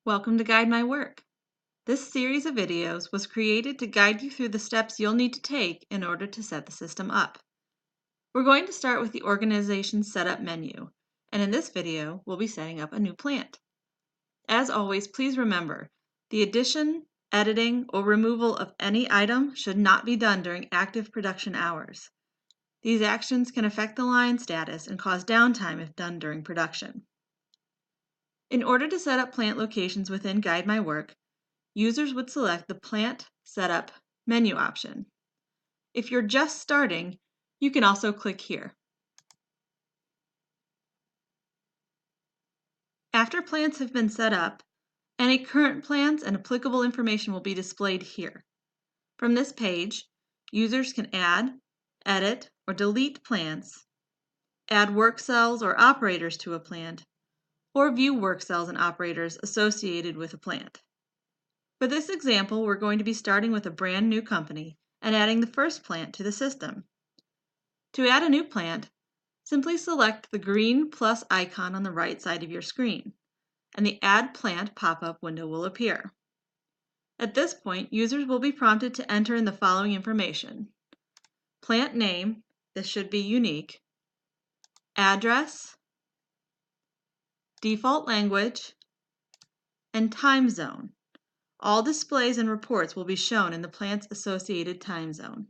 Welcome to Guide My Work. This series of videos was created to guide you through the steps you'll need to take in order to set the system up. We're going to start with the Organization Setup menu, and in this video, we'll be setting up a new plant. As always, please remember, the addition, editing, or removal of any item should not be done during active production hours. These actions can affect the line status and cause downtime if done during production. In order to set up plant locations within Guide My Work, users would select the Plant Setup menu option. If you're just starting, you can also click here. After plants have been set up, any current plants and applicable information will be displayed here. From this page, users can add, edit, or delete plants, add work cells or operators to a plant, or view work cells and operators associated with a plant. For this example, we're going to be starting with a brand new company and adding the first plant to the system. To add a new plant, simply select the green plus icon on the right side of your screen, and the Add Plant pop-up window will appear. At this point, users will be prompted to enter in the following information: plant name, this should be unique, address, default language, and time zone. All displays and reports will be shown in the plant's associated time zone.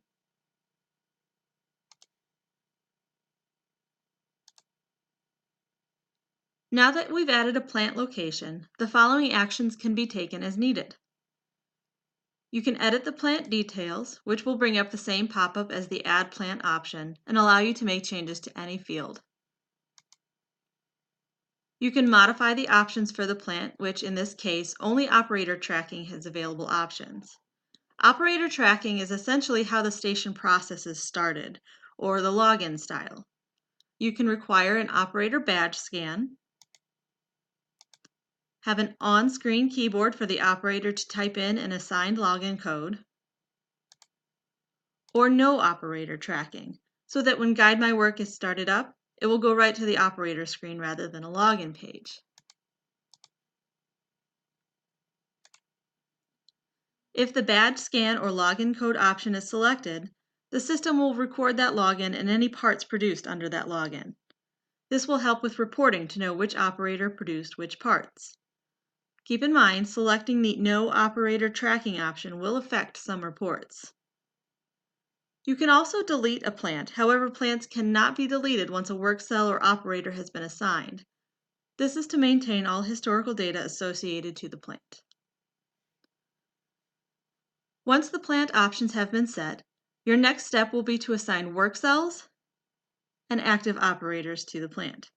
Now that we've added a plant location, the following actions can be taken as needed. You can edit the plant details, which will bring up the same pop-up as the Add Plant option and allow you to make changes to any field. You can modify the options for the plant, which in this case, only operator tracking has available options. Operator tracking is essentially how the station process is started, or the login style. You can require an operator badge scan, have an on-screen keyboard for the operator to type in an assigned login code, or no operator tracking, so that when Guide My Work is started up, it will go right to the operator screen rather than a login page. If the badge scan or login code option is selected, the system will record that login and any parts produced under that login. This will help with reporting to know which operator produced which parts. Keep in mind, selecting the No Operator Tracking option will affect some reports. You can also delete a plant, however, plants cannot be deleted once a work cell or operator has been assigned. This is to maintain all historical data associated to the plant. Once the plant options have been set, your next step will be to assign work cells and active operators to the plant.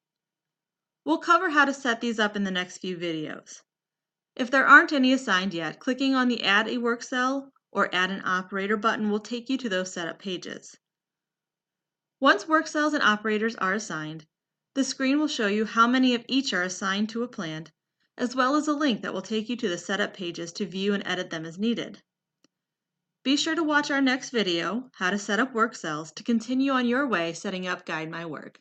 We'll cover how to set these up in the next few videos. If there aren't any assigned yet, clicking on the Add a Work Cell or Add an Operator button will take you to those setup pages. Once work cells and operators are assigned, the screen will show you how many of each are assigned to a plant, as well as a link that will take you to the setup pages to view and edit them as needed. Be sure to watch our next video, How to Set Up Work Cells, to continue on your way setting up Guide My Work.